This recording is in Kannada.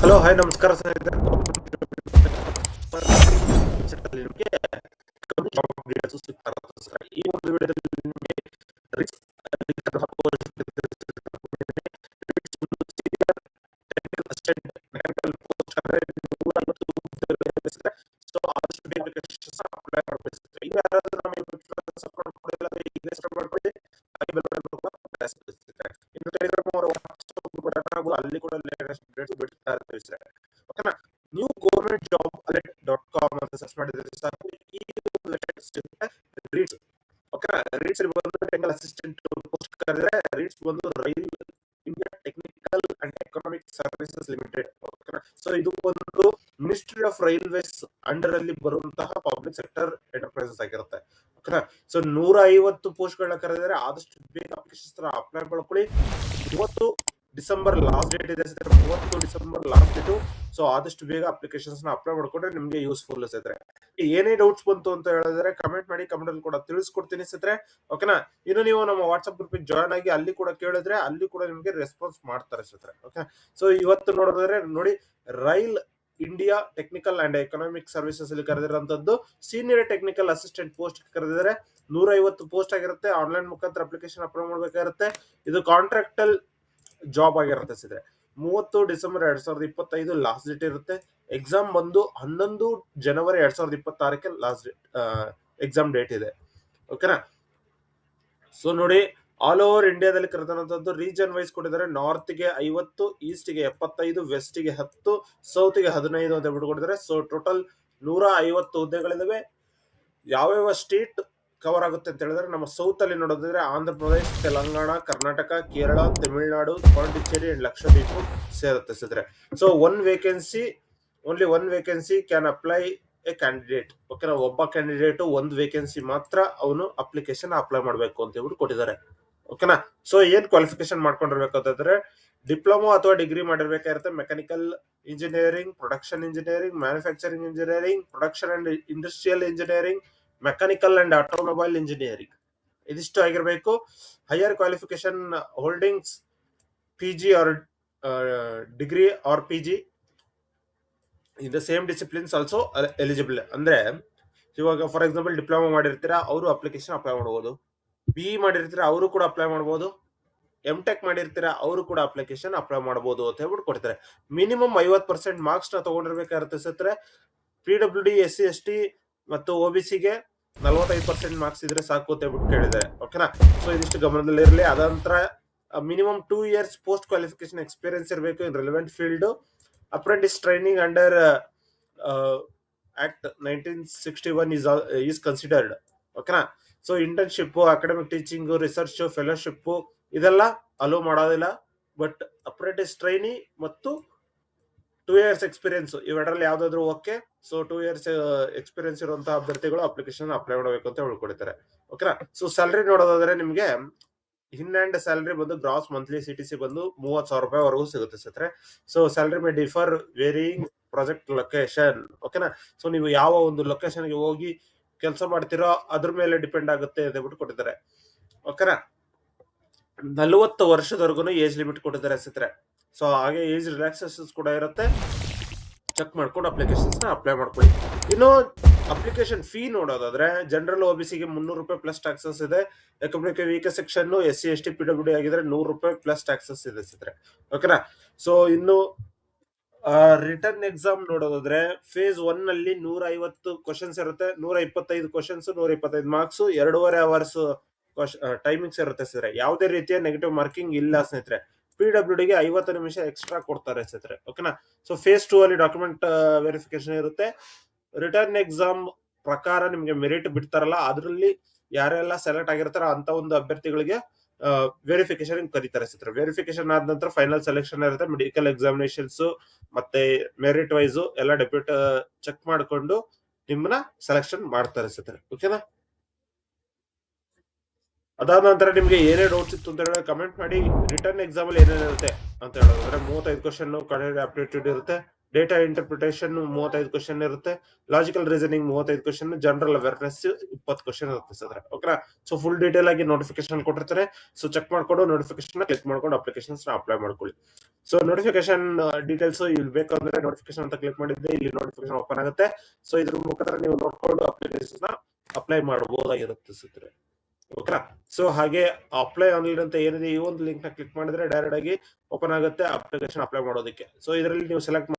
ಹಲೋ ಹಾಯ್ ನಮಸ್ಕಾರ ಸ್ನೇಹಿತರೆ. ನಿಮಗೆ ಜಾಬ್ ಡೀಟೇಲ್ಸ್ ಸಿಗ್ತಾ ಇರುತ್ತೆ ಸರ್. ಈ ಒಂದು ವಿಡಿಯೋದಲ್ಲಿ ನಿಮಗೆ technical assistant mechanical post so ಆದಷ್ಟು ಬೇಗ applications ಅಪ್ಲೈ ಮಾಡಬೇಕು. ಈಗ ಯಾರಾದ್ರೂ ನಮ್ಮ ಯೂಟ್ಯೂಬ್ ಸಬ್ಸ್ಕ್ರೈಬ್ ಮಾಡಿಲ್ಲ ಅಂದ್ರೆ ಈಗ ಸಬ್ಸ್ಕ್ರೈಬ್ ಮಾಡ್ಕೊಳ್ಳಿ. ಹಾಗೆ ಬೆಲ್ ಬಟನ್ ಕೂಡ ಪ್ರೆಸ್ ಮಾಡಿ. ಇನ್ನು ಟೆಲಿಗ್ರಾಮ್ ಅವರ ವಾಟ್ಸ್ಆಪ್ ಕೂಡ ನಾವು ಅಲ್ಲಿ ಕೂಡ ಲೇಟೆಸ್ಟ್ ಅಪ್ಡೇಟ್ಸ್ ಬಿಡ್ತಾ ಇರ್ತೀವಿ ಸರ್. ಓಕೆನಾ? ನ್ಯೂ ಗವರ್ಮೆಂಟ್ ಜಾಬ್ alert.com ಅಂತ ಸರ್ಚ್ ಮಾಡಿದ್ರೆ ಸಾಕು, ಈ ಲೇಟೆಸ್ಟ್ ರೀಡ್ಸ್. ಓಕೆನಾ? ರೀಡ್ಸ್ ಬಂದು ಟೆಕ್ನಿಕಲ್ ಅಸಿಸ್ಟೆಂಟ್ ಪೋಸ್ಟ್ ಕರೆದ್ರೆ ರೀಡ್ಸ್ ಬಂದು rail India technical and economic services limited. ಓಕೆನಾ? ಸೊ ಇದು ಒಂದು ಮಿನಿಸ್ಟ್ರಿ ಆಫ್ ರೈಲ್ವೇಸ್ ಅಂಡರ್ ಅಲ್ಲಿ ಬರುವಂತಹ ಪಬ್ಲಿಕ್ ಸೆಕ್ಟರ್ ಎಂಟರ್ಪ್ರೈಸಸ್ ಆಗಿರುತ್ತೆ. ಓಕೆನಾ? ಸೊ 150 ಪೋಸ್ಟ್ ಗಳನ್ನ ಕರೆದಿದ್ದಾರೆ. ಆದಷ್ಟು ಬೇಗ ಅಪ್ಲಿಕೇಶನ್ ಅಪ್ಲೈ ಮಾಡ್ಕೊಳ್ಳಿ. 30 ಡಿಸೆಂಬರ್ ಲಾಸ್ಟ್ ಡೇಟ್ ಇದೆ. 30 ಡಿಸೆಂಬರ್ ಲಾಸ್ಟ್ ಡೇಟ್. ಸೊ ಆದಷ್ಟು ಬೇಗ ಅಪ್ಲಿಕೇಶನ್ಸ್ ನ ಅಪ್ಲೈ ಮಾಡ್ಕೊಂಡ್ರೆ ನಿಮ್ಗೆ ಯೂಸ್ಫುಲ್ ಇದ್ರೆ. ಏನೇ ಡೌಟ್ಸ್ ಬಂತು ಅಂತ ಹೇಳಿದ್ರೆ ಕಮೆಂಟ್ ಮಾಡಿ, ಕಮೆಂಟ್ ಅಲ್ಲಿ ಕೂಡ ತಿಳಿಸ್ಕೊಡ್ತೀನಿ ಸಿದ್ರೆ. ಓಕೆನಾ? ಇನ್ನು ನೀವು ನಮ್ಮ ವಾಟ್ಸ್ಆಪ್ ಗ್ರೂಪ್ ಜಾಯ್ನ್ ಆಗಿ ಅಲ್ಲಿ ಕೂಡ ಕೇಳಿದ್ರೆ ಅಲ್ಲಿ ಕೂಡ ನಿಮ್ಗೆ ರೆಸ್ಪಾನ್ಸ್ ಮಾಡ್ತಾರೆ ಸಿದ್ರೆ. ಓಕೆ? ಸೊ ಇವತ್ತು ನೋಡಿದ್ರೆ ನೋಡಿ, rail India technical and economic services ಅಲ್ಲಿ ಕರೆದಿರುವಂತದ್ದು ಸೀನಿಯರ್ ಟೆಕ್ನಿಕಲ್ ಅಸಿಸ್ಟೆಂಟ್ ಪೋಸ್ಟ್ ಕರೆದಿದ್ದಾರೆ. 150 ಪೋಸ್ಟ್ ಆಗಿರುತ್ತೆ. ಆನ್ಲೈನ್ ಮುಖಾಂತರ ಅಪ್ಲಿಕೇಶನ್ ಅಪ್ಲೈ ಮಾಡ್ಬೇಕಾಗಿರುತ್ತೆ. ಇದು ಕಾಂಟ್ರಾಕ್ಟಲ್ ಜಾಬ್ ಆಗಿರುತ್ತೆ ಸಿದ್ರೆ. 30 ಡಿಸೆಂಬರ್ 2025 ಲಾಸ್ಟ್ ಡೇಟ್ ಇರುತ್ತೆ. ಎಕ್ಸಾಮ್ ಬಂದು 11 ಜನವರಿ 2026 ಲಾಸ್ಟ್ ಡೇಟ್ ಎಕ್ಸಾಮ್ ಡೇಟ್ ಇದೆ. ಓಕೆನಾ? ಸೊ ನೋಡಿ, ಆಲ್ ಓವರ್ ಇಂಡಿಯಾದಲ್ಲಿ ಕರೆದಂತದ್ದು ರೀಜನ್ ವೈಸ್ ಕೊಟ್ಟಿದ್ದಾರೆ. ನಾರ್ತ್ ಗೆ 50, ಈಸ್ಟ್ ಗೆ 75, ವೆಸ್ಟ್ ಗೆ 10, ಸೌತ್ ಗೆ 15 ಅಂತ ಬಿಟ್ಕೊಟ್ಟಿದ್ದಾರೆ. So total 150 ಹುದ್ದೆಗಳಿದಾವೆ. ಯಾವ್ಯಾವ ಸ್ಟೇಟ್ ಕವರ್ ಆಗುತ್ತೆ ಅಂತ ಹೇಳಿದ್ರೆ, ನಮ್ಮ ಸೌತ್ ಅಲ್ಲಿ ನೋಡೋದಿದ್ರೆ ಆಂಧ್ರ ಪ್ರದೇಶ್, ತೆಲಂಗಾಣ, ಕರ್ನಾಟಕ, ಕೇರಳ, ತಮಿಳುನಾಡು, ಪಾಂಡಿಚೇರಿ ಅಂಡ್ ಲಕ್ಷದ್ವೀಪ ಸೇರುತ್ತೆ ಸಿದ್ರೆ. So only one vacancy can apply a candidate. ಓಕೆನಾ? ಒಬ್ಬ ಕ್ಯಾಂಡಿಡೇಟ್ ಒಂದು ವೇಕೆನ್ಸಿ ಮಾತ್ರ ಅವನು ಅಪ್ಲಿಕೇಶನ್ ಅಪ್ಲೈ ಮಾಡಬೇಕು ಅಂತ ಹೇಳ್ಬಿಟ್ಟು ಕೊಟ್ಟಿದ್ದಾರೆ. ಓಕೆನಾ? ಸೊ ಏನ್ ಕ್ವಾಲಿಫಿಕೇಶನ್ ಮಾಡ್ಕೊಂಡಿರ್ಬೇಕಂತಂದ್ರೆ ಡಿಪ್ಲೊಮಾ ಅಥವಾ ಡಿಗ್ರಿ ಮಾಡಿರ್ಬೇಕಾಗಿರುತ್ತೆ. Mechanical engineering, production engineering, manufacturing engineering, production and industrial engineering, mechanical and automobile engineering ಇದಿಷ್ಟು ಆಗಿರಬೇಕು. Higher qualification holdings PG or degree or PG in the same disciplines also eligible. ಅಂದ್ರೆ ಇವಾಗ ಫಾರ್ ಎಕ್ಸಾಂಪಲ್ ಡಿಪ್ಲೊಮಾ ಮಾಡಿರ್ತೀರಾ, ಅವರು ಅಪ್ಲಿಕೇಶನ್ ಅಪ್ಲೈ ಮಾಡಬಹುದು. ಬಿಇ ಮಾಡಿರ್ತೀರಾ, ಅವರು ಕೂಡ ಅಪ್ಲೈ ಮಾಡಬಹುದು. ಟೆಕ್ ಮಾಡಿರ್ತೀರಾ, ಅವರು ಕೂಡ ಅಪ್ಲಿಕೇಶನ್ ಅಪ್ಲೈ ಮಾಡಬಹುದು ಅಂತ ಹೇಳ್ಬಿಟ್ಟು ಕೊಡ್ತಾರೆ. ಮಿನಿಮಮ್ 50% ಮಾರ್ಕ್ಸ್ ನ ತಗೊಂಡಿರ್ಬೇಕಾಗುತ್ತೆ ಸತ್ರೆ. PWD, SC/ST ಮತ್ತು OBC-ಗೆ 45% ಮಾರ್ಕ್ಸ್ ಇದ್ರೆ ಸಾಕು ಅಂತ ಹೇಳ್ಬಿಟ್ಟು ಕೇಳಿದ್ದಾರೆ. ಓಕೆನಾ? ಸೊ ಇದಿಷ್ಟು ಗಮನದಲ್ಲಿ ಇರಲಿ. ಅದಂತರ minimum 2 years post qualification experience ಇರಬೇಕು in relevant field. Apprentice training under act 1961 is considered. ಓಕೆನಾ? So internship, academic teaching, research, fellowship ಇದೆಲ್ಲ ಅಲೋ ಮಾಡೋದಿಲ್ಲ. ಬಟ್ ಅಪ್ರೆಂಟಿಸ್ ಟ್ರೈನಿ ಮತ್ತು 2 years ಎಕ್ಸ್ಪೀರಿಯನ್ಸ್ ಇವೆರಡರಲ್ಲಿ ಯಾವ್ದಾದ್ರು ಓಕೆ. ಸೊ 2 years ಎಕ್ಸ್ಪೀರಿಯನ್ಸ್ ಇರುವಂತಹ ಅಭ್ಯರ್ಥಿಗಳು ಅಪ್ಲಿಕೇಶನ್ ಅಪ್ಲೈ ಮಾಡಬೇಕು ಅಂತ ಹೇಳ್ಕೊಡ್ತಾರೆ. ಓಕೆನಾ? ಸೊ ಸ್ಯಾಲರಿ ನೋಡೋದಾದ್ರೆ ನಿಮ್ಗೆ ಇನ್ ಹ್ಯಾಂಡ್ ಸ್ಯಾಲರಿ ಬಂದು ಗ್ರಾಸ್ ಮಂತ್ಲಿ CTC ಬಂದು 30,000 ರೂಪಾಯಿ ವರೆಗೂ ಸಿಗುತ್ತೆ ಸತ್ರೆ. So salary may differ varying project location. ಓಕೆನಾ? ಸೊ ನೀವು ಯಾವ ಒಂದು ಲೊಕೇಶನ್ಗೆ ಹೋಗಿ ಕೆಲಸ ಮಾಡ್ತಿರೋ ಅದ್ರ ಮೇಲೆ ಡಿಪೆಂಡ್ ಆಗುತ್ತೆ ಅಂತ ಹೇಳ್ಬಿಟ್ಟು ಕೊಟ್ಟಿದ್ದಾರೆ. ಓಕೆನಾ? 40 ವರ್ಷದವರೆಗೂ ಏಜ್ ಲಿಮಿಟ್ ಕೊಟ್ಟಿದ್ದಾರೆ ಸತ್ರೆ. ಸೊ ಹಾಗೆ ಏಜ್ ರಿಲ್ಯಾಕ್ಸೇಷನ್ಸ್ ಕೂಡ ಇರುತ್ತೆ. ಚೆಕ್ ಮಾಡ್ಕೊಂಡು ಅಪ್ಲಿಕೇಶನ್ಸ್ ನ ಅಪ್ಲೈ ಮಾಡ್ಕೊಳ್ಳಿ. ಇನ್ನು ಅಪ್ಲಿಕೇಶನ್ ಫೀ ನೋಡೋದಾದ್ರೆ ಜನರಲ್ OBC-ಗೆ 300 ರೂಪಾಯಿ ಪ್ಲಸ್ ಟ್ಯಾಕ್ಸಸ್ ಇದೆ. Economic weaker section SC/ST PWD ಆಗಿದ್ರೆ 100 ರೂಪಾಯಿ ಪ್ಲಸ್ ಟ್ಯಾಕ್ಸಸ್ ಇದೆ ಸಿದ್ರೆ. ಓಕೆನಾ? ಸೊ ಇನ್ನು ರಿಟರ್ನ್ ಎಕ್ಸಾಮ್ ನೋಡೋದಾದ್ರೆ ಫೇಸ್ 1 ನಲ್ಲಿ 150 ಕ್ವಶನ್ಸ್ ಇರುತ್ತೆ. 125 ಕ್ವಶನ್ಸ್, 125 ಮಾರ್ಕ್ಸ್, 2.5 hours ಟೈಮಿಂಗ್ಸ್ ಇರುತ್ತೆ ಸಿದ್ರೆ. ಯಾವುದೇ ರೀತಿಯ ನೆಗೆಟಿವ್ ಮಾರ್ಕಿಂಗ್ ಇಲ್ಲ ಸ್ನೇಹಿತರೆ. PWD-ಗೆ 50 ನಿಮಿಷ ಎಕ್ಸ್ಟ್ರಾ ಕೊಡ್ತಾರೆ ಸ್ನೇಹಿತರೆ. ಓಕೆನಾ? ಸೊ ಫೇಸ್ 2 ಅಲ್ಲಿ ಡಾಕ್ಯುಮೆಂಟ್ ವೆರಿಫಿಕೇಶನ್ ಇರುತ್ತೆ. ರಿಟರ್ನ್ ಎಕ್ಸಾಮ್ ಪ್ರಕಾರ ನಿಮ್ಗೆ ಮೆರಿಟ್ ಬಿಡ್ತಾರಲ್ಲ, ಅದರಲ್ಲಿ ಯಾರೆಲ್ಲ ಸೆಲೆಕ್ಟ್ ಆಗಿರ್ತಾರ ಅಂತ ಒಂದು ಅಭ್ಯರ್ಥಿಗಳಿಗೆ ವೆರಿಫಿಕೇಶನ್ ಕರೀತಾರೆ ಸ್ನೇಹಿತರೆ. ವೆರಿಫಿಕೇಶನ್ ಆದ ನಂತರ ಫೈನಲ್ ಸೆಲೆಕ್ಷನ್ ಇರುತ್ತೆ. ಮೆಡಿಕಲ್ ಎಕ್ಸಾಮಿನೇಷನ್ಸ್ ಮತ್ತೆ ಮೆರಿಟ್ ವೈಸ್ ಎಲ್ಲ ಡೆಪ್ಯೂಟ್ ಚೆಕ್ ಮಾಡ್ಕೊಂಡು ನಿಮ್ಮನ್ನ ಸೆಲೆಕ್ಷನ್ ಮಾಡ್ತಾರೆ ಸ್ನೇಹಿತರೆ. ಓಕೆನಾ? ಅದಾದ ನಂತರ ನಿಮ್ಗೆ ಏನೇ ಡೌಟ್ಸ್ ಇತ್ತು ಅಂತ ಹೇಳಿದ್ರೆ ಕಮೆಂಟ್ ಮಾಡಿ. ರಿಟರ್ನ್ ಎಕ್ಸಾಮ್ ಅಲ್ಲಿ ಏನೇನಿರುತ್ತೆ ಅಂತ ಹೇಳೋದಾದ್ರೆ 35 ಕ್ವಶನ್ ಕನ್ನಡ ಆಪ್ಟಿಟ್ಯೂಡ್ ಇರುತ್ತೆ, ಡೇಟಾ ಇಂಟರ್ಪ್ರಿಟೇಷನ್ 35 ಕ್ವಶನ್ ಇರುತ್ತೆ, logical reasoning 35 question, general awareness 20 question ಇರುತ್ತೆ sir. Okay, so full detail ಆಗಿ ನೋಟಿಫಿಕೇಶನ್ ಕೊಟ್ಟಿರ್ತಾರೆ. ಸೊ ಚೆಕ್ ಮಾಡ್ಕೊಂಡು ನೋಟಿಫಿಕೇಶನ್ ಕ್ಲಿಕ್ ಮಾಡ್ಕೊಂಡು ಅಪ್ಲಿಕೇಶನ್ಸ್ ಅಪ್ಲೈ ಮಾಡ್ಕೊಳ್ಳಿ. ಸೊ ನೋಟಿಫಿಕೇಶನ್ ಡೀಟೇಲ್ಸ್ ಇಲ್ಲಿ ಬೇಕಂದ್ರೆ ನೋಟಿಫಿಕೇಶನ್ ಅಂತ ಕ್ಲಿಕ್ ಮಾಡಿದ್ರೆ ಇಲ್ಲಿ ನೋಟಿಫಿಕೇಶನ್ ಓಪನ್ ಆಗುತ್ತೆ. ಸೊ ಇದ್ರ ಮುಖಾಂತರ ನೀವು ನೋಡ್ಕೊಂಡು ಅಪ್ಲಿಕೇಶನ್ ಅಪ್ಲೈ ಮಾಡಬಹುದಾಗಿರುತ್ತೆ ಸ್ನೇಹಿತರೆ. ಓಕೆ, ಸೊ ಹಾಗೆ ಅಪ್ಲೈ ಆನ್ಲೈನ್ ಅಂತ ಏನಿದೆ ಈ ಒಂದು ಲಿಂಕ್ ನ ಕ್ಲಿಕ್ ಮಾಡಿದ್ರೆ ಡೈರೆಕ್ಟ್ ಆಗಿ ಓಪನ್ ಆಗುತ್ತೆ ಅಪ್ಲಿಕೇಶನ್ ಅಪ್ಲೈ ಮಾಡೋದಕ್ಕೆ. ಸೊ ಇದರಲ್ಲಿ ನೀವು ಸೆಲೆಕ್ಟ್